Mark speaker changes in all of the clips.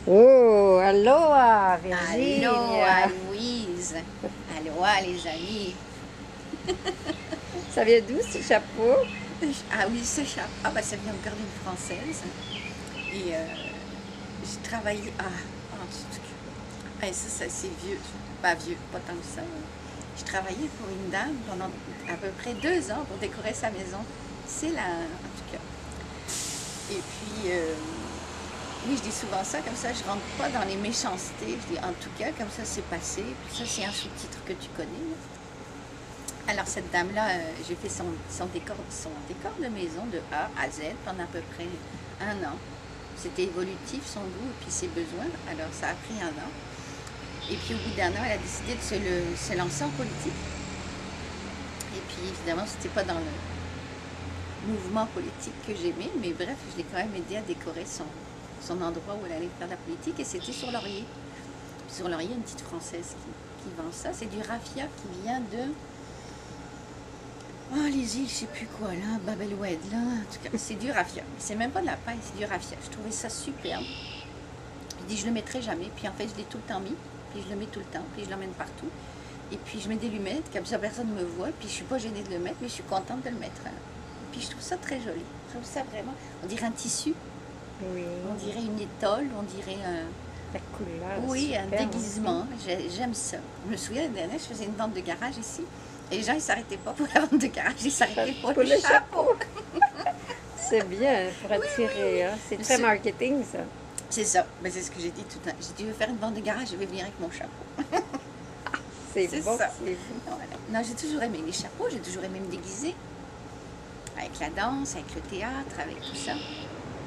Speaker 1: Oh, aloha,
Speaker 2: Aloha
Speaker 1: Virginia.
Speaker 2: Louise. Aloha les amis.
Speaker 1: Ça vient d'où ce chapeau?
Speaker 2: Ah oui, ce chapeau. Ah bah ça vient encore d'une française. Et j'ai travaillé. En tout cas. Ça c'est vieux. Pas vieux, pas tant que ça. J'ai travaillé pour une dame pendant à peu près 2 ans pour décorer sa maison. C'est là, en tout cas. Et puis, oui, je dis souvent ça, comme ça je rentre pas dans les méchancetés. Je dis en tout cas, comme ça c'est passé. Puis ça, c'est un sous-titre que tu connais. Alors cette dame-là, j'ai fait son décor de maison de A à Z pendant à peu près 1 an. C'était évolutif son goût et puis ses besoins, alors ça a pris 1 an. Et puis au bout d'1 an, elle a décidé de se lancer en politique. Et puis évidemment, c'était pas dans le mouvement politique que j'aimais, mais bref, je l'ai quand même aidé à décorer son endroit où elle allait faire de la politique et c'était sur Laurier. Sur Laurier, une petite française qui vend ça. C'est du raffia qui vient de... Oh, les îles, je sais plus quoi, là, Bab el Oued, là, en tout cas, c'est du raffia. C'est même pas de la paille, c'est du raffia. Je trouvais ça superbe. Je dis, je le mettrai jamais. Puis en fait, je l'ai tout le temps mis. Puis je le mets tout le temps. Puis je l'emmène partout. Et puis je mets des lunettes, comme ça personne ne me voit. Puis je suis pas gênée de le mettre, mais je suis contente de le mettre. Puis je trouve ça très joli. Je trouve ça vraiment, on dirait un tissu.
Speaker 1: Oui,
Speaker 2: On dirait une étole, on dirait un...
Speaker 1: la couleur.
Speaker 2: Oui, un
Speaker 1: superbe
Speaker 2: déguisement. J'aime ça. Je me souviens, l'année dernière, je faisais une vente de garage ici. Et les gens, ils s'arrêtaient pas pour la vente de garage, ils s'arrêtaient pour le chapeau.
Speaker 1: C'est bien pour attirer, hein. C'est très marketing, ça.
Speaker 2: C'est ça. Mais c'est ce que j'ai dit tout à l'heure. J'ai dit, je veux faire une vente de garage, je vais venir avec mon chapeau.
Speaker 1: C'est
Speaker 2: C'est
Speaker 1: bon,
Speaker 2: ça.
Speaker 1: c'est bon.
Speaker 2: Voilà. Non, j'ai toujours aimé les chapeaux, j'ai toujours aimé me déguiser. Avec la danse, avec le théâtre, avec tout ça.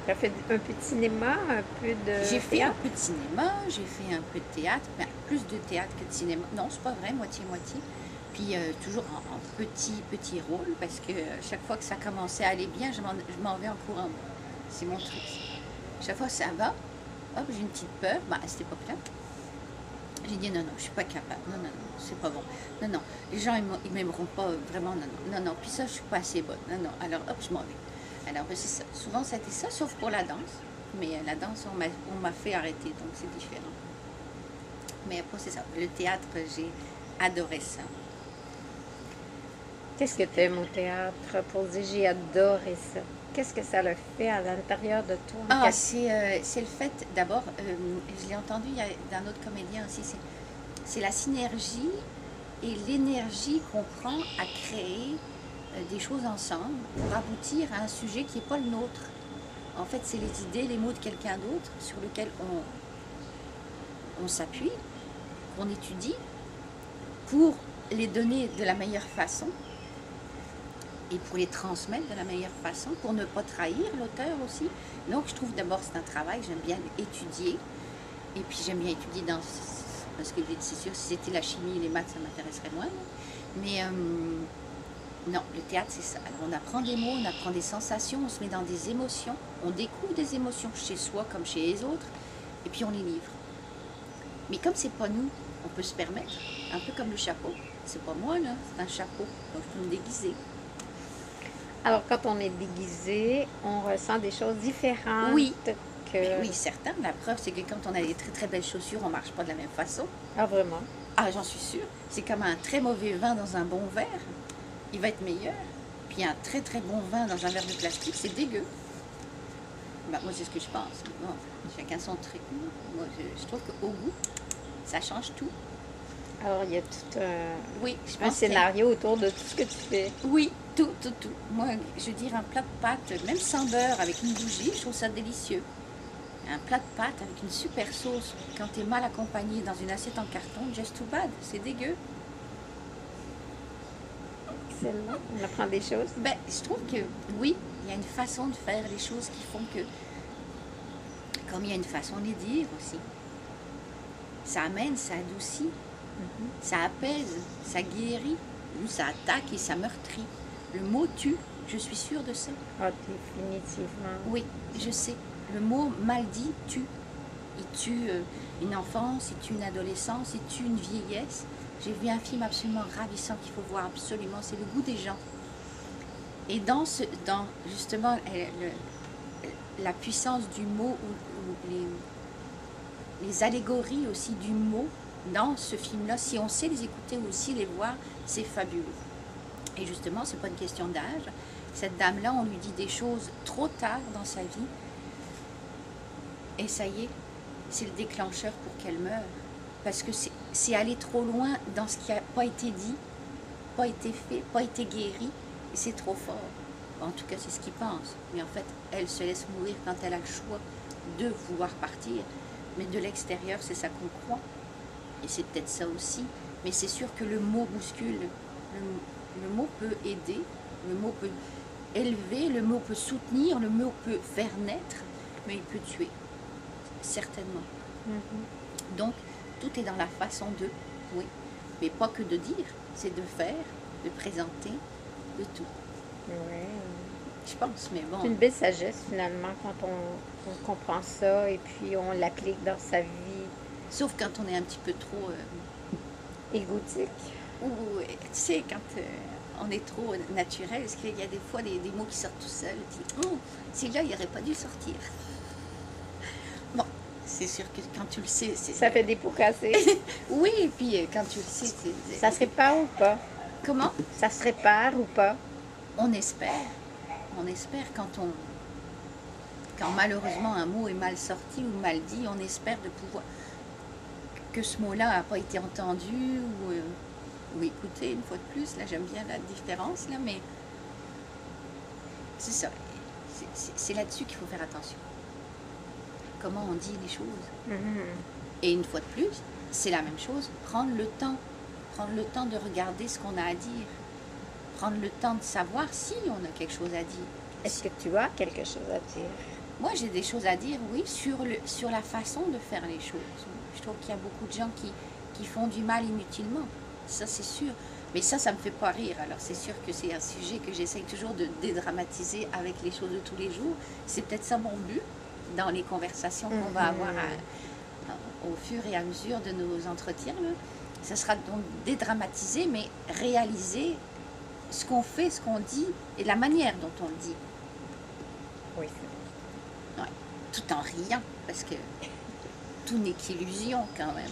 Speaker 1: Tu as fait un peu de cinéma, un peu de
Speaker 2: J'ai fait un
Speaker 1: théâtre?
Speaker 2: peu de cinéma, j'ai fait un peu de théâtre, mais plus de théâtre que de cinéma. Non, c'est pas vrai, moitié-moitié. Puis toujours en petit rôle, parce que chaque fois que ça commençait à aller bien, je m'en vais en courant. C'est mon truc. Chaque fois que ça va, hop, j'ai une petite peur. Bah, à cette époque-là, j'ai dit non, non, je suis pas capable. Non, non, non, c'est pas bon. Non, non, les gens, ils m'aimeront pas vraiment. Non, non, non, non. Puis ça, je suis pas assez bonne. Non, non. Alors, hop, je m'en vais. Alors, c'est ça. Souvent, ça a été ça, sauf pour la danse. Mais la danse, on m'a fait arrêter, donc c'est différent. Mais après, c'est ça. Le théâtre, j'ai adoré ça.
Speaker 1: Qu'est-ce que tu aimes au théâtre? Pour dire j'ai adoré ça. Qu'est-ce que ça le fait à l'intérieur de toi?
Speaker 2: Ah, c'est le fait, d'abord, je l'ai entendu d'un autre comédien aussi, c'est la synergie et l'énergie qu'on prend à créer des choses ensemble pour aboutir à un sujet qui n'est pas le nôtre. En fait, c'est les idées, les mots de quelqu'un d'autre sur lequel on s'appuie, qu'on étudie pour les donner de la meilleure façon et pour les transmettre de la meilleure façon, pour ne pas trahir l'auteur aussi. Donc je trouve d'abord c'est un travail, j'aime bien étudier, et puis j'aime bien étudier parce que c'est sûr, si c'était la chimie et les maths, ça m'intéresserait moins. Mais non, le théâtre c'est ça. Alors on apprend des mots, on apprend des sensations, on se met dans des émotions, on découvre des émotions chez soi comme chez les autres, et puis on les livre. Mais comme c'est pas nous, on peut se permettre, un peu comme le chapeau. C'est pas moi là, c'est un chapeau, donc je peux me déguiser.
Speaker 1: Alors, quand on est déguisé, on ressent des choses différentes
Speaker 2: Oui,
Speaker 1: que...
Speaker 2: oui, certain. La preuve, c'est que quand on a des très très belles chaussures, on marche pas de la même façon.
Speaker 1: Ah, vraiment?
Speaker 2: Ah, j'en suis sûre. C'est comme un très mauvais vin dans un bon verre, il va être meilleur. Puis un très très bon vin dans un verre de plastique, c'est dégueu. Bah, moi, c'est ce que je pense. Bon, chacun son truc. Moi, je trouve qu'au goût, ça change tout.
Speaker 1: Alors, il y a tout
Speaker 2: Oui, je
Speaker 1: un
Speaker 2: pense qu'il y a...
Speaker 1: scénario autour de tout ce que tu fais.
Speaker 2: Oui, tout, tout, tout. Moi, je veux dire, un plat de pâtes, même sans beurre, avec une bougie, je trouve ça délicieux. Un plat de pâtes avec une super sauce, quand tu es mal accompagné dans une assiette en carton, just too bad, c'est dégueu.
Speaker 1: Excellent. On apprend des choses.
Speaker 2: Ben, je trouve que oui, il y a une façon de faire les choses qui font que, comme il y a une façon de les dire aussi, ça amène, ça adoucit, ça apaise, ça guérit, ou ça attaque et ça meurtrit. Le mot tue, je suis sûre de ça.
Speaker 1: Ah, définitivement.
Speaker 2: Oui, je sais. Le mot mal dit tue. Il tue une enfance, il tue une adolescence, il tue une vieillesse. J'ai vu un film absolument ravissant qu'il faut voir absolument, c'est Le Goût des gens. Et dans justement la puissance du mot, ou les allégories aussi du mot dans ce film-là. Si on sait les écouter aussi, les voir, c'est fabuleux. Et justement, c'est pas une question d'âge. Cette dame-là, on lui dit des choses trop tard dans sa vie. Et ça y est, c'est le déclencheur pour qu'elle meure. Parce que c'est aller trop loin dans ce qui n'a pas été dit, pas été fait, pas été guéri. Et c'est trop fort. En tout cas, c'est ce qu'ils pensent. Mais en fait, elle se laisse mourir quand elle a le choix de vouloir partir. Mais de l'extérieur, c'est ça qu'on croit. Et c'est peut-être ça aussi. Mais c'est sûr que le mot bouscule. Le mot peut aider, le mot peut élever, le mot peut soutenir, le mot peut faire naître, mais il peut tuer. Certainement. Donc, tout est dans la façon de, oui. Mais pas que de dire, c'est de faire, de présenter, de tout.
Speaker 1: Oui.
Speaker 2: Je pense, mais bon.
Speaker 1: C'est une belle sagesse finalement quand on comprend ça et puis on l'applique dans sa vie.
Speaker 2: Sauf quand on est un petit peu trop...
Speaker 1: Égotique.
Speaker 2: Ou, tu sais, quand on est trop naturel, parce qu'il y a des fois des mots qui sortent tout seuls. Celui-là, il n'aurait pas dû sortir. Bon, c'est sûr que quand tu le sais...
Speaker 1: Ça fait des pots cassés.
Speaker 2: Oui, et puis quand tu le sais...
Speaker 1: Ça se répare ou pas?
Speaker 2: Comment?
Speaker 1: Ça se répare ou pas?
Speaker 2: On espère. On espère quand malheureusement un mot est mal sorti ou mal dit, on espère de pouvoir... que ce mot-là n'a pas été entendu ou écouté une fois de plus. Là, j'aime bien la différence, là, mais c'est ça. C'est là-dessus qu'il faut faire attention. Comment on dit les choses. Et une fois de plus, c'est la même chose. Prendre le temps de regarder ce qu'on a à dire. Prendre le temps de savoir si on a quelque chose à dire.
Speaker 1: Est-ce que tu as quelque chose à dire?
Speaker 2: Moi, j'ai des choses à dire, oui, sur la façon de faire les choses. Je trouve qu'il y a beaucoup de gens qui font du mal inutilement. Ça, c'est sûr. Mais ça me fait pas rire. Alors, c'est sûr que c'est un sujet que j'essaye toujours de dédramatiser avec les choses de tous les jours. C'est peut-être ça mon but dans les conversations qu'on va avoir au fur et à mesure de nos entretiens. Là. Ça sera donc dédramatiser, mais réaliser ce qu'on fait, ce qu'on dit et la manière dont on le dit.
Speaker 1: Oui,
Speaker 2: Ouais. Tout en riant, parce que tout n'est qu'illusion quand même.